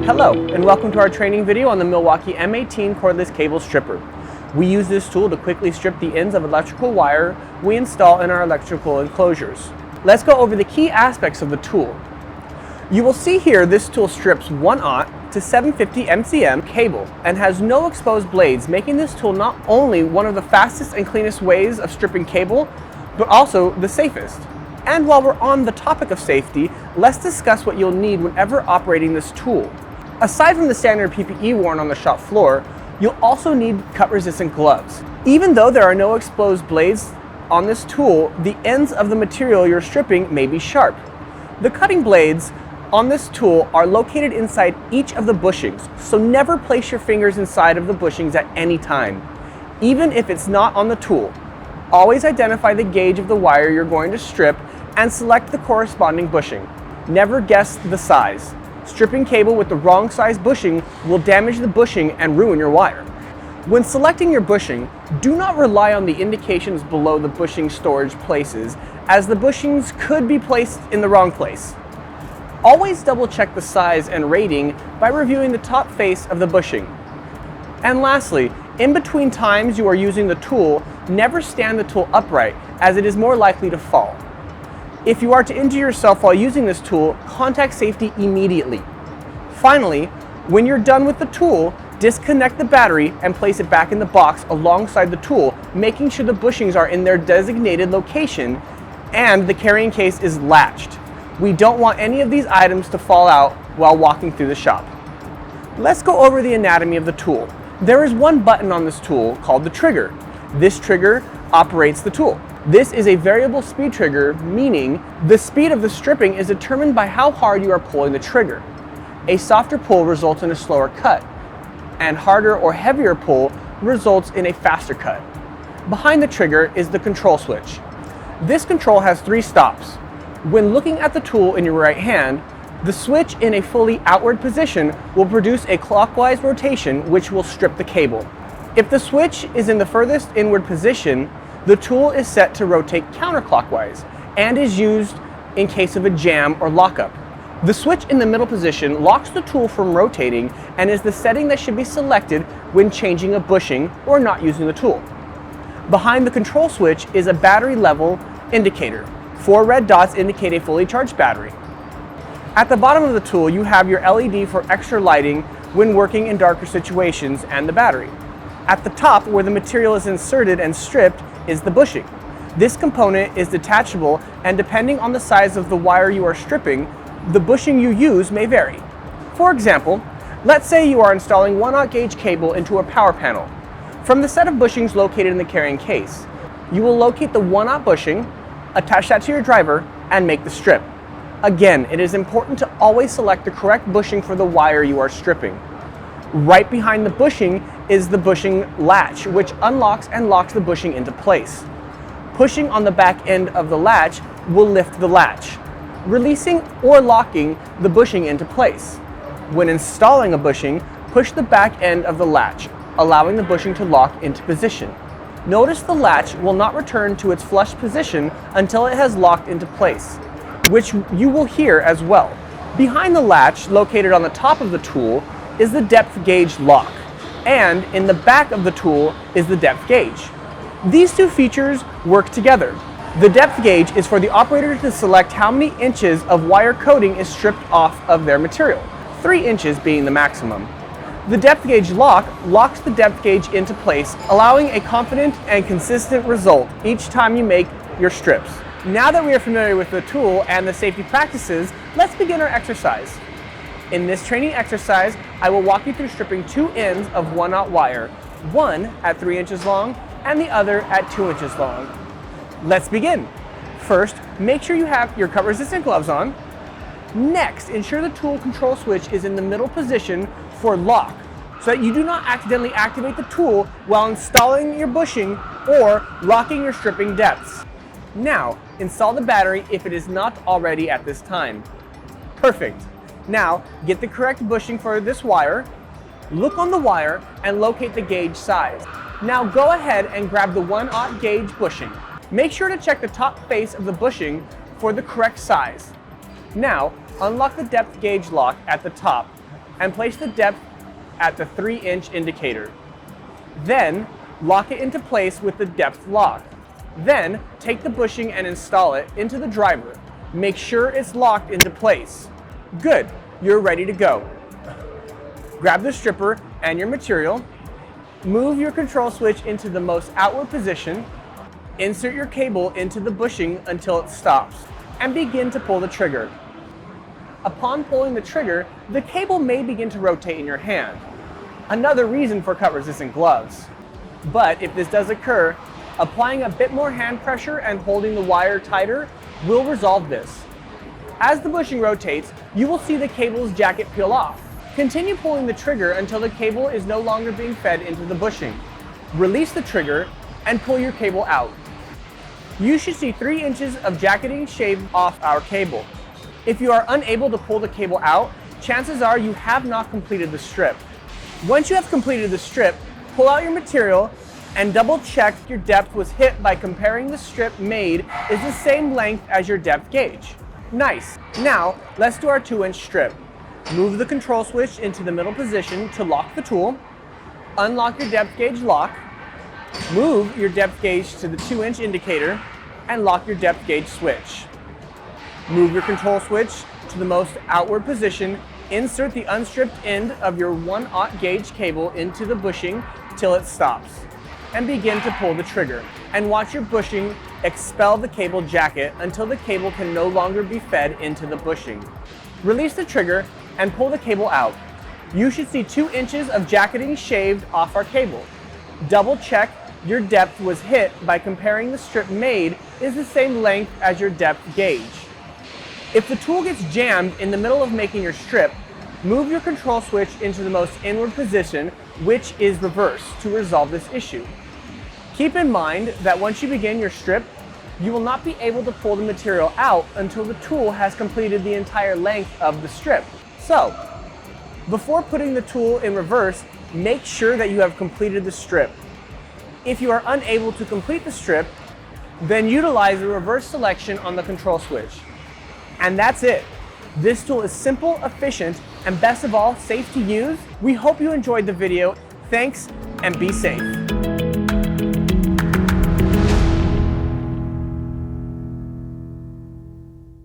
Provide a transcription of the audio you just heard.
Hello, and welcome to our training video on the Milwaukee M18 cordless cable stripper. We use this tool to quickly strip the ends of electrical wire we install in our electrical enclosures. Let's go over the key aspects of the tool. You will see here this tool strips 1/0 to 750 MCM cable and has no exposed blades, making this tool not only one of the fastest and cleanest ways of stripping cable, but also the safest. And while we're on the topic of safety, let's discuss what you'll need whenever operating this tool. Aside from the standard PPE worn on the shop floor, you'll also need cut-resistant gloves. Even though there are no exposed blades on this tool, the ends of the material you're stripping may be sharp. The cutting blades on this tool are located inside each of the bushings, so never place your fingers inside of the bushings at any time, even if it's not on the tool. Always identify the gauge of the wire you're going to strip and select the corresponding bushing. Never guess the size. Stripping cable with the wrong size bushing will damage the bushing and ruin your wire. When selecting your bushing, do not rely on the indications below the bushing storage places, as the bushings could be placed in the wrong place. Always double check the size and rating by reviewing the top face of the bushing. And lastly, in between times you are using the tool, never stand the tool upright, as it is more likely to fall. If you are to injure yourself while using this tool, contact safety immediately. Finally, when you're done with the tool, disconnect the battery and place it back in the box alongside the tool, making sure the bushings are in their designated location and the carrying case is latched. We don't want any of these items to fall out while walking through the shop. Let's go over the anatomy of the tool. There is one button on this tool called the trigger. This trigger operates the tool. This is a variable speed trigger, meaning the speed of the stripping is determined by how hard you are pulling the trigger. A softer pull results in a slower cut, and harder or heavier pull results in a faster cut. Behind the trigger is the control switch. This control has 3 stops. When looking at the tool in your right hand, the switch in a fully outward position will produce a clockwise rotation which will strip the cable. If the switch is in the furthest inward position, the tool is set to rotate counterclockwise and is used in case of a jam or lockup. The switch in the middle position locks the tool from rotating and is the setting that should be selected when changing a bushing or not using the tool. Behind the control switch is a battery level indicator. 4 red dots indicate a fully charged battery. At the bottom of the tool, you have your LED for extra lighting when working in darker situations and the battery. At the top, where the material is inserted and stripped, is the bushing. This component is detachable, and depending on the size of the wire you are stripping, the bushing you use may vary. For example, let's say you are installing 1/0 gauge cable into a power panel. From the set of bushings located in the carrying case, you will locate the 1/0 bushing, attach that to your driver, and make the strip. Again, it is important to always select the correct bushing for the wire you are stripping. Right behind the bushing is the bushing latch, which unlocks and locks the bushing into place. Pushing on the back end of the latch will lift the latch, releasing or locking the bushing into place. When installing a bushing, push the back end of the latch, allowing the bushing to lock into position. Notice the latch will not return to its flush position until it has locked into place, which you will hear as well. Behind the latch, located on the top of the tool, is the depth gauge lock, and in the back of the tool is the depth gauge. These 2 features work together. The depth gauge is for the operator to select how many inches of wire coating is stripped off of their material, 3 inches being the maximum. The depth gauge lock locks the depth gauge into place, allowing a confident and consistent result each time you make your strips. Now that we are familiar with the tool and the safety practices, let's begin our exercise. In this training exercise, I will walk you through stripping 2 ends of 1/0 wire, one at 3 inches long and the other at 2 inches long. Let's begin. First, make sure you have your cut-resistant gloves on. Next, ensure the tool control switch is in the middle position for lock, so that you do not accidentally activate the tool while installing your bushing or locking your stripping depths. Now, install the battery if it is not already at this time. Perfect. Now, get the correct bushing for this wire, look on the wire, and locate the gauge size. Now go ahead and grab the 1/0 gauge bushing. Make sure to check the top face of the bushing for the correct size. Now, unlock the depth gauge lock at the top and place the depth at the 3-inch indicator. Then, lock it into place with the depth lock. Then, take the bushing and install it into the driver. Make sure it's locked into place. Good, you're ready to go. Grab the stripper and your material. Move your control switch into the most outward position. Insert your cable into the bushing until it stops, and begin to pull the trigger. Upon pulling the trigger, the cable may begin to rotate in your hand. Another reason for cut-resistant gloves. But if this does occur, applying a bit more hand pressure and holding the wire tighter will resolve this. As the bushing rotates, you will see the cable's jacket peel off. Continue pulling the trigger until the cable is no longer being fed into the bushing. Release the trigger and pull your cable out. You should see 3 inches of jacketing shaved off our cable. If you are unable to pull the cable out, chances are you have not completed the strip. Once you have completed the strip, pull out your material and double check your depth was hit by comparing the strip made is the same length as your depth gauge. Nice. Now, let's do our 2-inch strip. Move the control switch into the middle position to lock the tool. Unlock your depth gauge lock. Move your depth gauge to the 2-inch indicator and lock your depth gauge switch. Move your control switch to the most outward position. Insert the unstripped end of your 1/0 gauge cable into the bushing till it stops, and begin to pull the trigger. And watch your bushing expel the cable jacket until the cable can no longer be fed into the bushing. Release the trigger and pull the cable out. You should see 2 inches of jacketing shaved off our cable. Double check your depth was hit by comparing the strip made is the same length as your depth gauge. If the tool gets jammed in the middle of making your strip, move your control switch into the most inward position, which is reverse, to resolve this issue. Keep in mind that once you begin your strip, you will not be able to pull the material out until the tool has completed the entire length of the strip. So, before putting the tool in reverse, make sure that you have completed the strip. If you are unable to complete the strip, then utilize the reverse selection on the control switch. And that's it. This tool is simple, efficient, and best of all, safe to use. We hope you enjoyed the video. Thanks, and be safe.